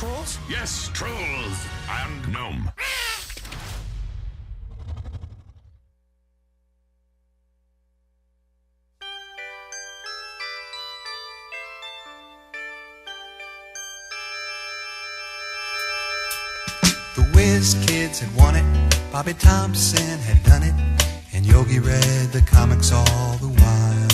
trolls? Yes, trolls and gnome. The Whiz Kids had won it, Bobby Thompson had done it, and Yogi read the comics all the while.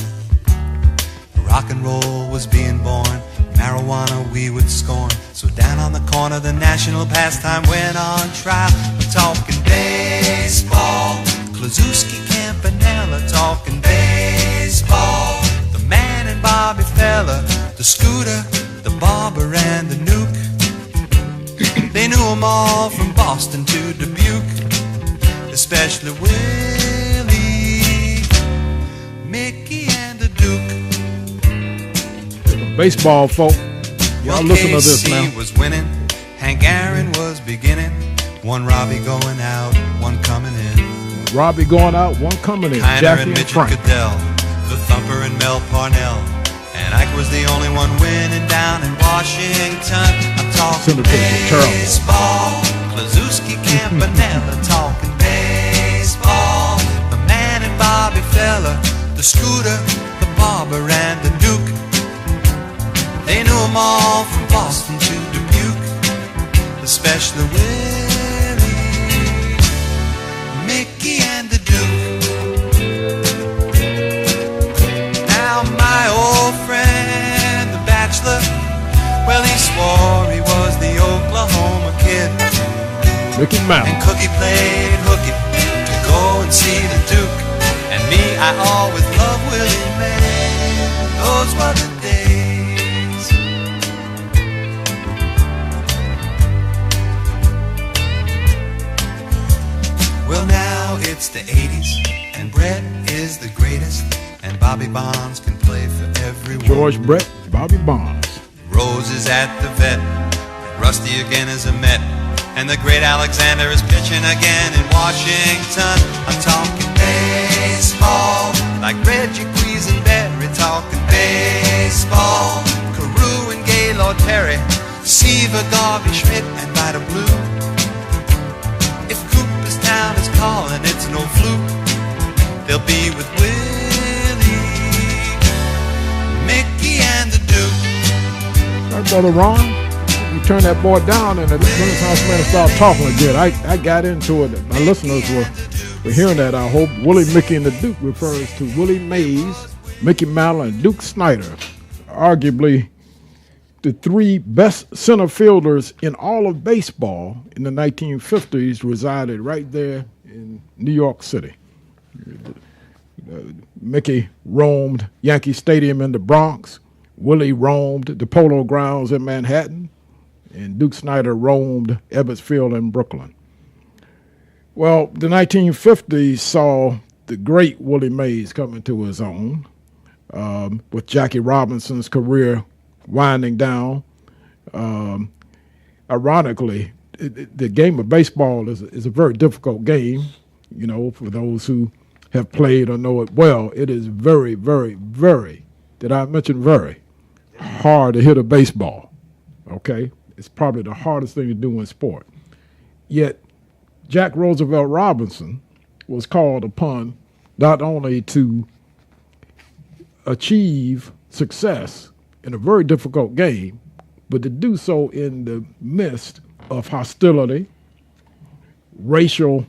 Rock and roll was being born, marijuana we would scorn. So down on the corner the national pastime went on trial. We're talking baseball, Klazuski, Campanella, talking baseball. The Man and Bobby Fella, the Scooter, the Barber and the Nuke. They knew them all from Boston to Dubuque, especially Willie, Mickey and the Duke. Baseball folk, y'all listen to this KC now. Was winning, Hank Aaron was beginning. One Robbie going out, one coming in. Robbie going out, one coming in. Kiner Jackie and and Mitch Frank. Goodell, the Thumper and Mel Parnell. And Ike was the only one winning down in Washington. I'm talking baseball, Klazuski, Campanella, talking baseball. The Man and Bobby Fella, the Scooter, the Barber and the Duke. They knew them all from Boston to Dubuque, especially Willie, Mickey and the Duke. Now my old friend, the bachelor, well he swore he was the Oklahoma Kid. Mickey Mouse. And Cookie played hooky to go and see the Duke. And me, I always loved Willie May. Those were the days. Well, now it's the 80s, and Brett is the greatest, and Bobby Bonds can play for everyone. George Brett, Bobby Bonds. Rose is at the vet, and Rusty again is a Met, and the great Alexander is pitching again in Washington. I'm talking baseball, like Reggie Quisenberry, talking baseball. Carew and Gaylord Perry, Seaver, Garvey, Schmidt, and Vida Blue. If Cooperstown is calling, it's no fluke. They'll be with Willie, Mickey, and the Duke. All right, Brother Ron, you turn that boy down and the Renaissance man start talking again. I got into it. My listeners were hearing that. I hope Willie, Mickey, and the Duke refers to Willie Mays, Mickey Mantle, and Duke Snider. Arguably the three best center fielders in all of baseball in the 1950s resided right there in New York City. Mickey roamed Yankee Stadium in the Bronx. Willie roamed the Polo Grounds in Manhattan. And Duke Snider roamed Ebbets Field in Brooklyn. Well, the 1950s saw the great Willie Mays come into his own, with Jackie Robinson's career winding down. Ironically, the game of baseball is a very difficult game. You know, for those who have played or know it well, it is very, very, very, did I mention very, hard to hit a baseball, okay? It's probably the hardest thing to do in sport. Yet, Jack Roosevelt Robinson was called upon not only to achieve success in a very difficult game, but to do so in the midst of hostility, racial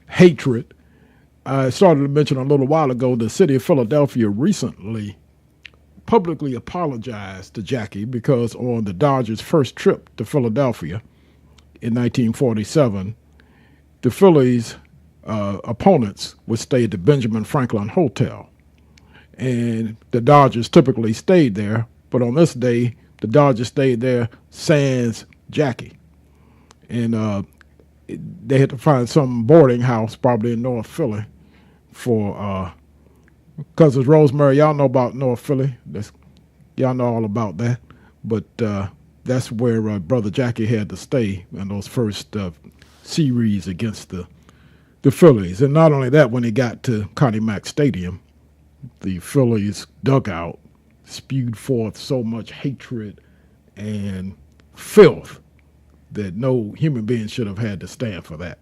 hatred. I started to mention a little while ago the city of Philadelphia recently publicly apologized to Jackie because on the Dodgers' first trip to Philadelphia in 1947, the Phillies' opponents would stay at the Benjamin Franklin Hotel. And the Dodgers typically stayed there, but on this day, the Dodgers stayed there sans Jackie. And they had to find some boarding house probably in North Philly for Cousins Rosemary. Y'all know about North Philly. Y'all know all about that. But that's where Brother Jackie had to stay in those first series against the Phillies. And not only that, when he got to Connie Mack Stadium, the Phillies dugout spewed forth so much hatred and filth that no human being should have had to stand for that.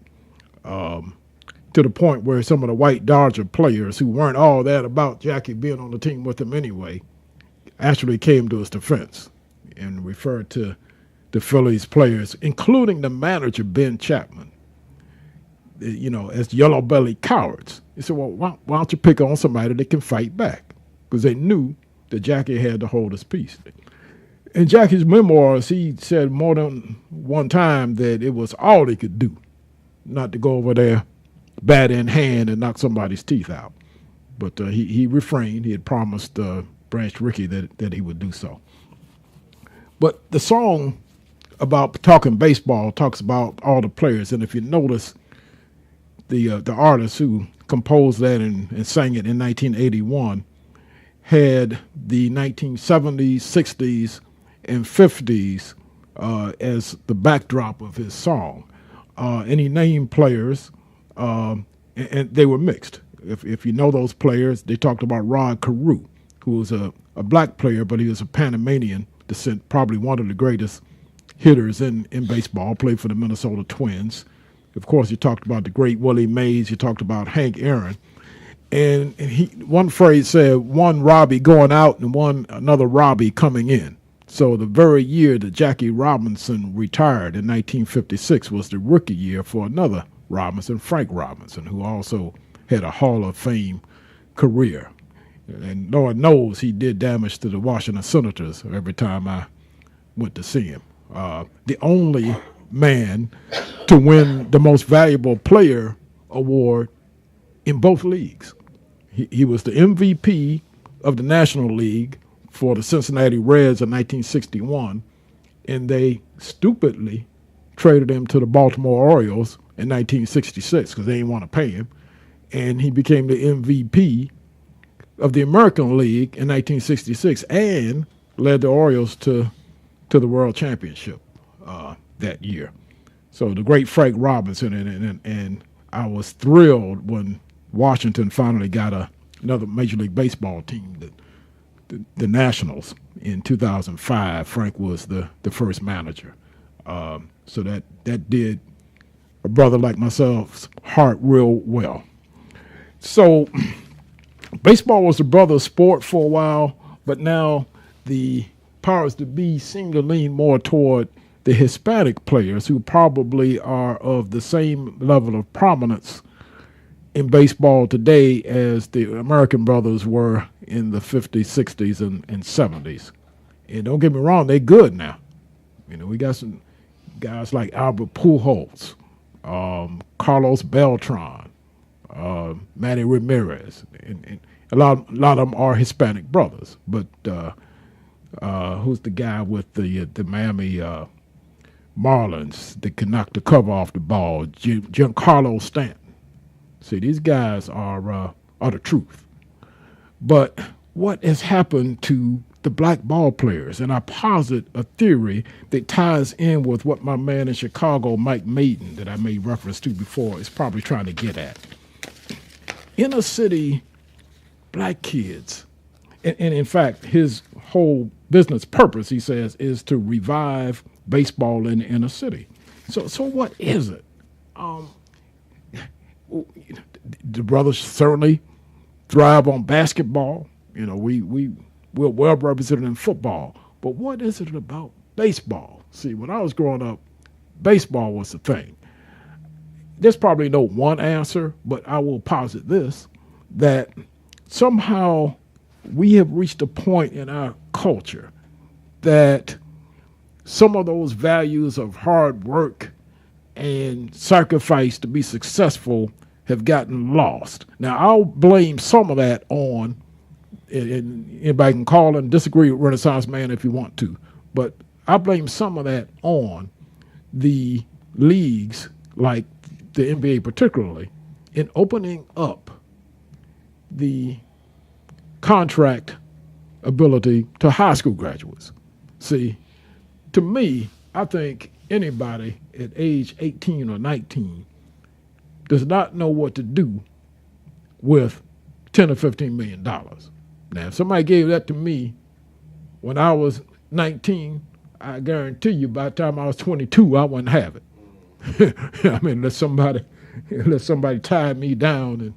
To the point where some of the white Dodger players who weren't all that about Jackie being on the team with him anyway actually came to his defense and referred to the Phillies players, including the manager, Ben Chapman, as yellow-bellied cowards. He said, well, why don't you pick on somebody that can fight back? Because they knew that Jackie had to hold his peace. In Jackie's memoirs, he said more than one time that it was all he could do not to go over there, bat in hand, and knock somebody's teeth out. But he refrained. He had promised Branch Rickey that he would do so. But the song about talking baseball talks about all the players. And if you notice, the artist who composed that and sang it in 1981 had the 1970s, 60s, and 50s as the backdrop of his song. And he named players, and they were mixed. If you know those players, they talked about Rod Carew, who was a black player, but he was a Panamanian descent, probably one of the greatest hitters in baseball, played for the Minnesota Twins. Of course, you talked about the great Willie Mays. You talked about Hank Aaron. And one phrase said, one Robbie going out and another Robbie coming in. So the very year that Jackie Robinson retired in 1956 was the rookie year for another Robinson, Frank Robinson, who also had a Hall of Fame career. And Lord knows he did damage to the Washington Senators every time I went to see him. The only man to win the most valuable player award in both leagues. He was the MVP of the National League for the Cincinnati Reds in 1961, and they stupidly traded him to the Baltimore Orioles in 1966 because they didn't want to pay him. And he became the MVP of the American League in 1966 and led the Orioles to the World Championship that year. So the great Frank Robinson, and I was thrilled when Washington finally got another Major League Baseball team, the Nationals, in 2005. Frank was the first manager. So that did a brother like myself's heart real well. So baseball was the brother's sport for a while, but now the powers that be seem to lean more toward the Hispanic players, who probably are of the same level of prominence in baseball today as the American brothers were in the 50s, 60s, and 70s. And don't get me wrong, they're good now. We got some guys like Albert Pujols, Carlos Beltran, Manny Ramirez, and a lot of them are Hispanic brothers. But who's the guy with the Miami Marlins that can knock the cover off the ball? Giancarlo Stanton. See, these guys are the truth. But what has happened to the black ball players? And I posit a theory that ties in with what my man in Chicago, Mike Maiden, that I made reference to before, is probably trying to get at. Inner city black kids, and in fact, his whole business purpose, he says, is to revive baseball in the inner city. So what is it? The brothers certainly thrive on basketball. We're well represented in football. But what is it about baseball? See, when I was growing up, baseball was the thing. There's probably no one answer, but I will posit this, that somehow we have reached a point in our culture that some of those values of hard work and sacrifice to be successful have gotten lost. Now, I'll blame some of that on, and anybody can call and disagree with Renaissance Man if you want to, but I blame some of that on the leagues, like the NBA particularly, in opening up the contract ability to high school graduates. See, to me, I think anybody at age 18 or 19 does not know what to do with $10 or $15 million. Now, if somebody gave that to me when I was 19, I guarantee you by the time I was 22, I wouldn't have it. I mean, let somebody tie me down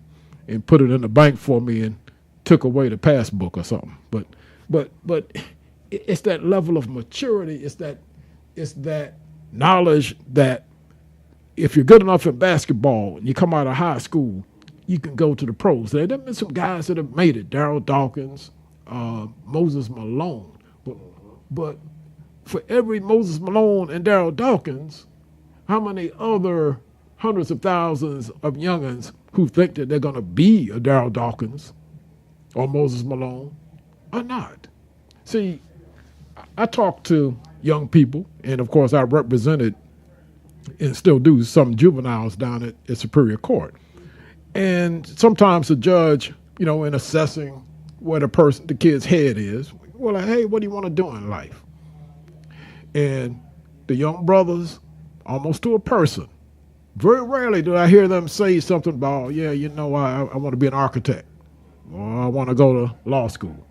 and put it in the bank for me and took away the passbook or something. But it's that level of maturity. It's that knowledge that if you're good enough at basketball and you come out of high school, you can go to the pros. There have been some guys that have made it. Daryl Dawkins, Moses Malone. But for every Moses Malone and Daryl Dawkins, how many other hundreds of thousands of youngins who think that they're going to be a Daryl Dawkins or Moses Malone are not? See, I talk to young people, and of course I represented and still do some juveniles down at Superior Court. And sometimes the judge, in assessing where the kid's head is, well, like, hey, what do you want to do in life? And the young brothers, almost to a person, very rarely do I hear them say something about, yeah, I want to be an architect, or I want to go to law school.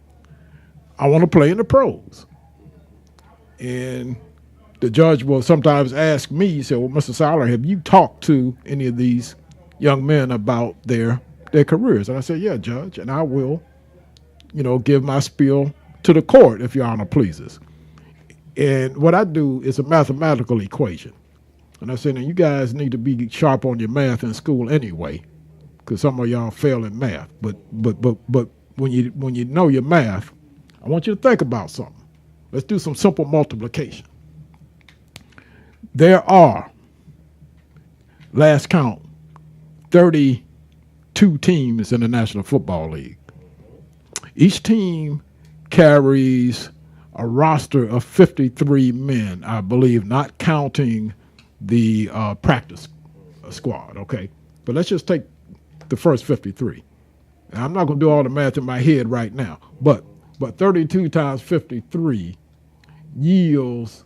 I want to play in the pros. And the judge will sometimes ask me, he said, well, Mr. Siler, have you talked to any of these young men about their careers? And I said, yeah, Judge, and I will, give my spiel to the court if Your Honor pleases. And what I do is a mathematical equation. And I said, now you guys need to be sharp on your math in school anyway, because some of y'all fail in math. But when you know your math, I want you to think about something. Let's do some simple multiplication. There are, last count, 32 teams in the National Football League. Each team carries a roster of 53 men, I believe, not counting the practice squad, okay? But let's just take the first 53. Now, I'm not going to do all the math in my head right now, but 32 times 53 yields,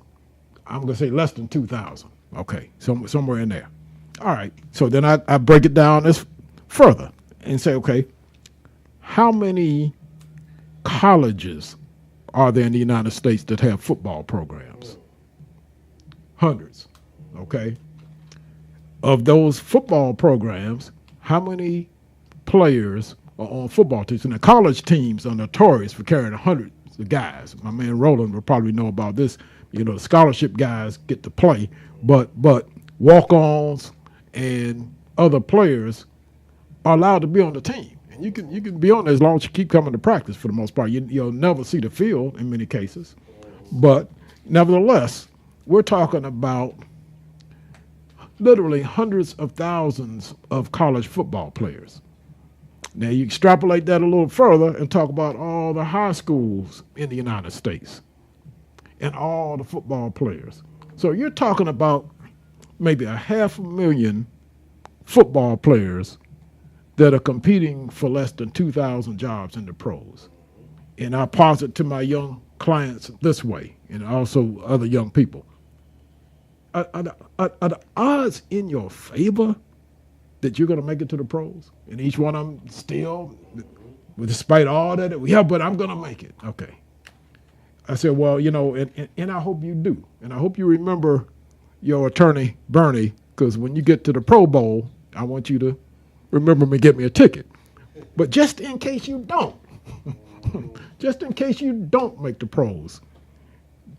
I'm going to say less than 2,000, okay, somewhere in there. All right, so then I break it down as further and say, okay, how many colleges are there in the United States that have football programs? Hundreds, okay? Of those football programs, how many players are on football teams? And the college teams are notorious for carrying hundreds of guys. My man Roland will probably know about this. The scholarship guys get to play, but walk-ons and other players are allowed to be on the team. And you can be on there as long as you keep coming to practice for the most part. You'll never see the field in many cases. But nevertheless, we're talking about literally hundreds of thousands of college football players. Now you extrapolate that a little further and talk about all the high schools in the United States and all the football players. So you're talking about maybe 500,000 football players that are competing for less than 2,000 jobs in the pros. And I posit to my young clients this way, and also other young people. Are the odds in your favor that you're going to make it to the pros? And each one of them still, despite all that, yeah, but I'm going to make it. Okay. I said, well, and I hope you do. And I hope you remember your attorney, Bernie, because when you get to the Pro Bowl, I want you to remember me, get me a ticket. But just in case you don't, just in case you don't make the pros,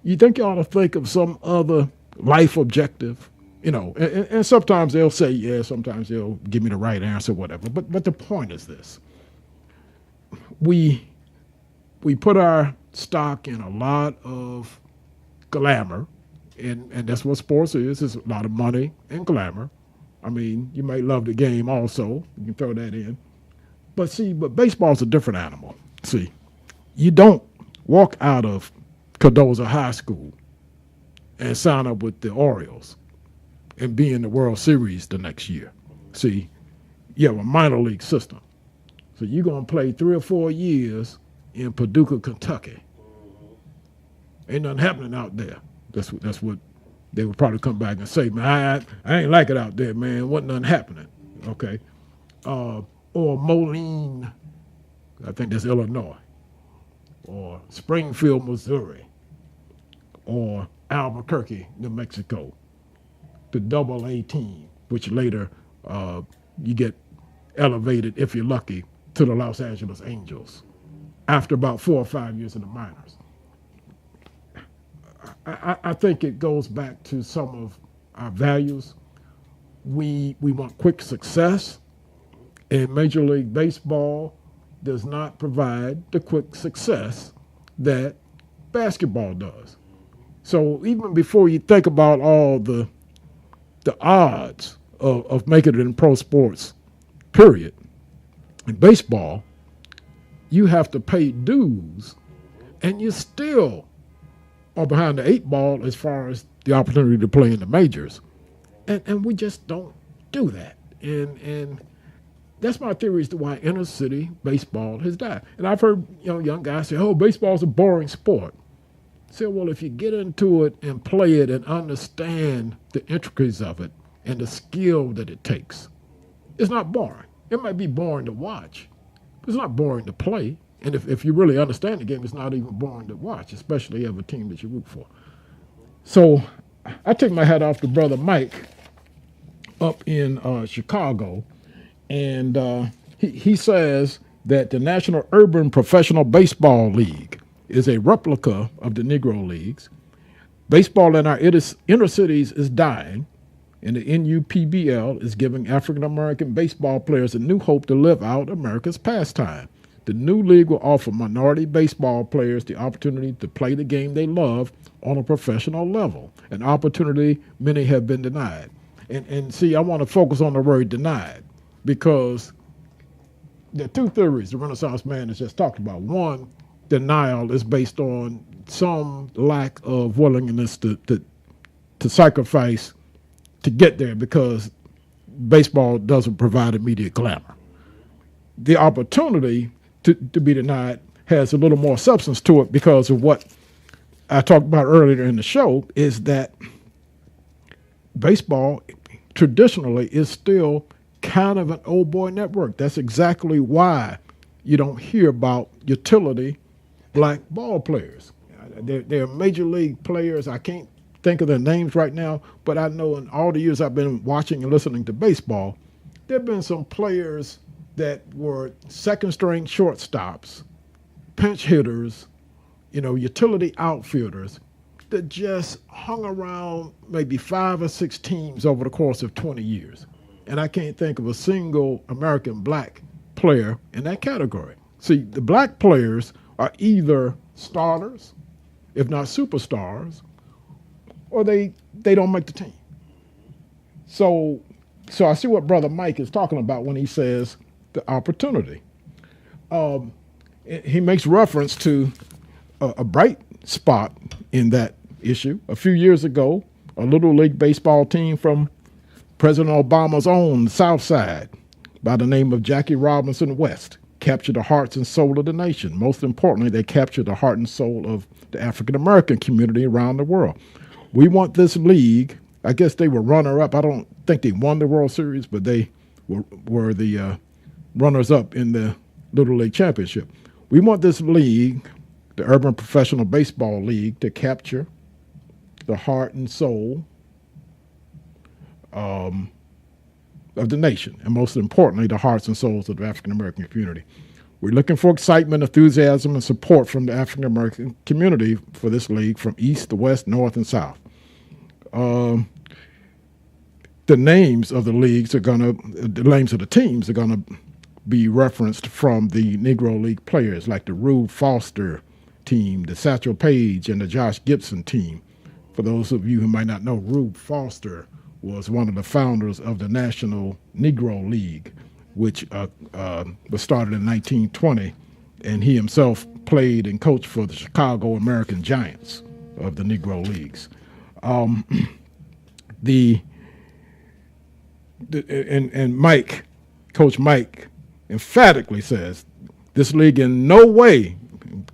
you think you ought to think of some other life objective, and sometimes they'll say yes, sometimes they'll give me the right answer, whatever. But the point is this. We put our stock in a lot of glamour, and that's what sports is. It's a lot of money and glamour. I mean, you might love the game also. You can throw that in. But baseball's a different animal. See, you don't walk out of Cardozo High School and sign up with the Orioles and be in the World Series the next year. See, you have a minor league system. So you're going to play 3 or 4 years in Paducah, Kentucky. Ain't nothing happening out there. That's what they would probably come back and say, man, I ain't like it out there, man. Wasn't nothing happening, okay? Or Moline, I think that's Illinois, or Springfield, Missouri, or Albuquerque, New Mexico, the Double A team, which later you get elevated, if you're lucky, to the Los Angeles Angels after about 4 or 5 years in the minors. I think it goes back to some of our values. We want quick success, and Major League Baseball does not provide the quick success that basketball does. So even before you think about all the odds of making it in pro sports, period, in baseball, you have to pay dues, and you still are behind the 8 ball as far as the opportunity to play in the majors. And we just don't do that. And that's my theory as to why inner city baseball has died. And I've heard young guys say, oh, baseball's a boring sport. I say, well, if you get into it and play it and understand the intricacies of it and the skill that it takes, it's not boring. It might be boring to watch, but it's not boring to play. And if you really understand the game, it's not even boring to watch, especially if you have a team that you root for. So I take my hat off to Brother Mike up in Chicago, and he says that the National Urban Professional Baseball League is a replica of the Negro Leagues. Baseball in our inner cities is dying, and the NUPBL is giving African-American baseball players a new hope to live out America's pastime. The new league will offer minority baseball players the opportunity to play the game they love on a professional level, an opportunity many have been denied. And see, I want to focus on the word denied, because there are 2 theories the Renaissance man has just talked about. One, denial is based on some lack of willingness to sacrifice to get there because baseball doesn't provide immediate glamour. The opportunity to be denied has a little more substance to it because of what I talked about earlier in the show, is that baseball traditionally is still kind of an old boy network. That's exactly why you don't hear about utility black ball players. They're major league players. I can't think of their names right now, but I know in all the years I've been watching and listening to baseball, there have been some players that were second string shortstops, pinch hitters, utility outfielders that just hung around maybe 5 or 6 teams over the course of 20 years. And I can't think of a single American black player in that category. See, the black players are either starters, if not superstars, or they don't make the team. So I see what Brother Mike is talking about when he says the opportunity. He makes reference to a bright spot in that issue. A few years ago, a Little League baseball team from President Obama's own South Side by the name of Jackie Robinson West captured the hearts and soul of the nation. Most importantly, they captured the heart and soul of the African-American community around the world. We want this league. I guess they were runner-up. I don't think they won the World Series, but they were the runners-up in the Little League Championship. We want this league, the Urban Professional Baseball League, to capture the heart and soul of the nation, and most importantly, the hearts and souls of the African-American community. We're looking for excitement, enthusiasm, and support from the African-American community for this league from east to west, north, and south. The names of the leagues the names of the teams are gonna be referenced from the Negro League players, like the Rube Foster team, the Satchel Paige, and the Josh Gibson team. For those of you who might not know, Rube Foster was one of the founders of the National Negro League, which was started in 1920, and he himself played and coached for the Chicago American Giants of the Negro Leagues. Coach Mike emphatically says this league in no way,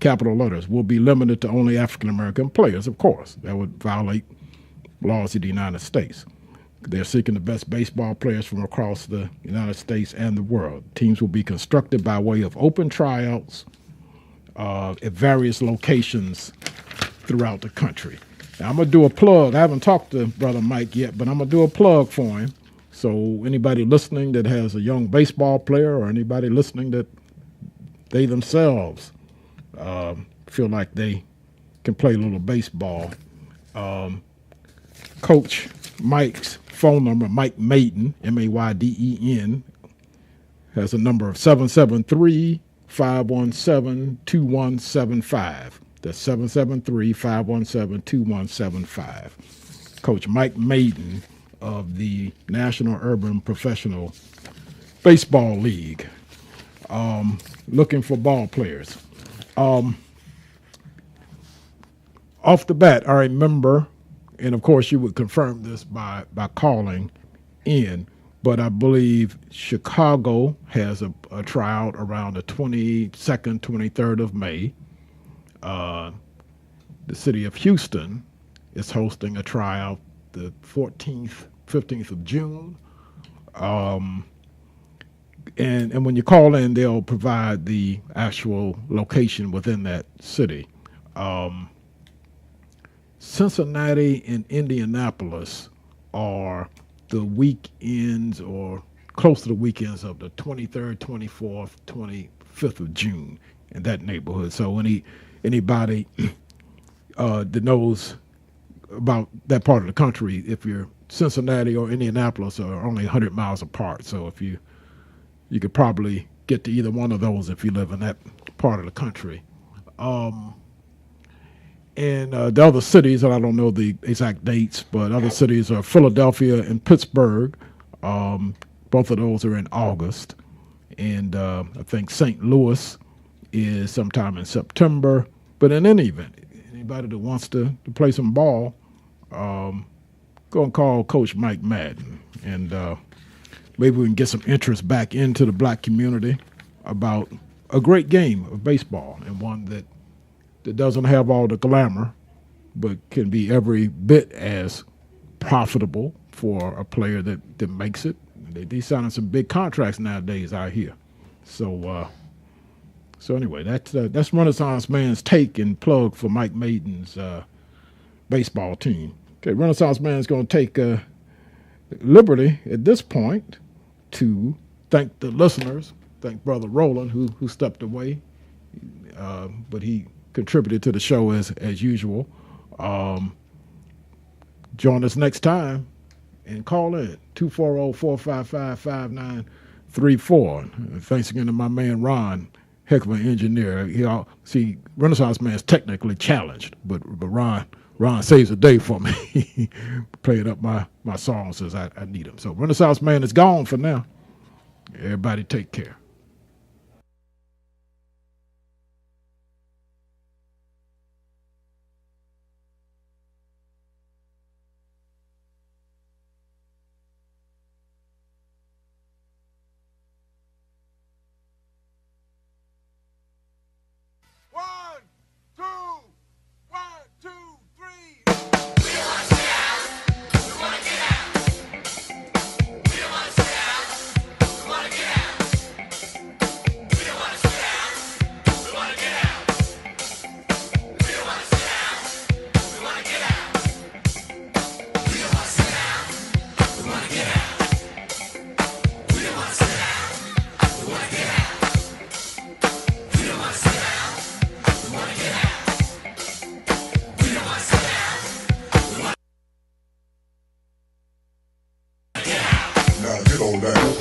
capital letters, will be limited to only African-American players, of course. That would violate laws of the United States. They're seeking the best baseball players from across the United States and the world. Teams will be constructed by way of open tryouts at various locations throughout the country. Now, I'm going to do a plug. I haven't talked to Brother Mike yet, but I'm going to do a plug for him. So anybody listening that has a young baseball player or anybody listening that they themselves feel like they can play a little baseball, Coach Mike's phone number, Mike Maiden, Mayden, has a number of 773-517-2175. That's 773-517-2175. Coach Mike Maiden of the National Urban Professional Baseball League, looking for ball players. Off the bat, I remember, and of course you would confirm this by calling in, but I believe Chicago has a tryout around the 22nd, 23rd of May. The city of Houston is hosting a tryout the 14th, 15th of June. And when you call in, they'll provide the actual location within that city. Cincinnati and Indianapolis are the weekends or close to the weekends of the 23rd, 24th, 25th of June in that neighborhood. So anybody that knows about that part of the country, if you're Cincinnati or Indianapolis are only 100 miles apart. So if you could probably get to either one of those if you live in that part of the country. And the other cities, and I don't know the exact dates, but other cities are Philadelphia and Pittsburgh. Both of those are in August. And I think St. Louis is sometime in September. But in any event, anybody that wants to play some ball, go and call Coach Mike Madden. And maybe we can get some interest back into the black community about a great game of baseball, and one that doesn't have all the glamour, but can be every bit as profitable for a player that makes it. They signing some big contracts nowadays out here. So anyway, that's Renaissance Man's take and plug for Mike Maiden's baseball team. Okay, Renaissance Man's going to take liberty at this point to thank the listeners, thank Brother Roland who stepped away, but he contributed to the show as usual. Join us next time and call in 240-455-5934. Thanks again to my man Ron, heck of an engineer. See, Renaissance Man's technically challenged, but Ron saves the day for me. Playing up my songs as I need them. So Renaissance Man is gone for now. Everybody take care. Get out.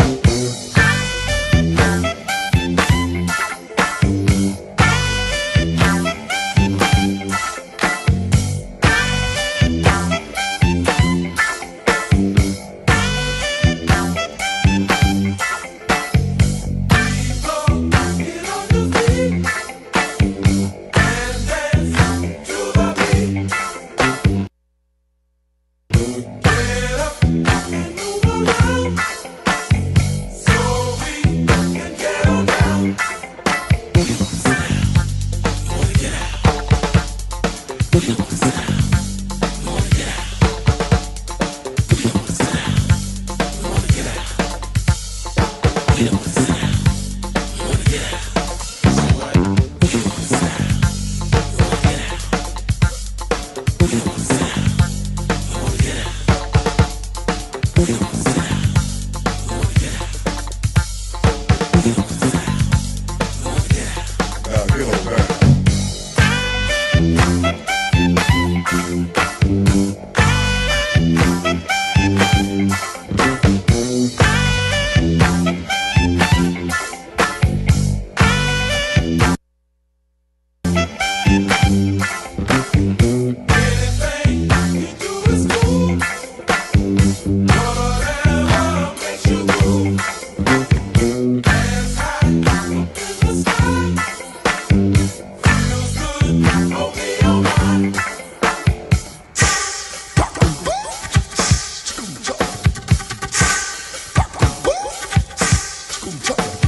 boom, chaka.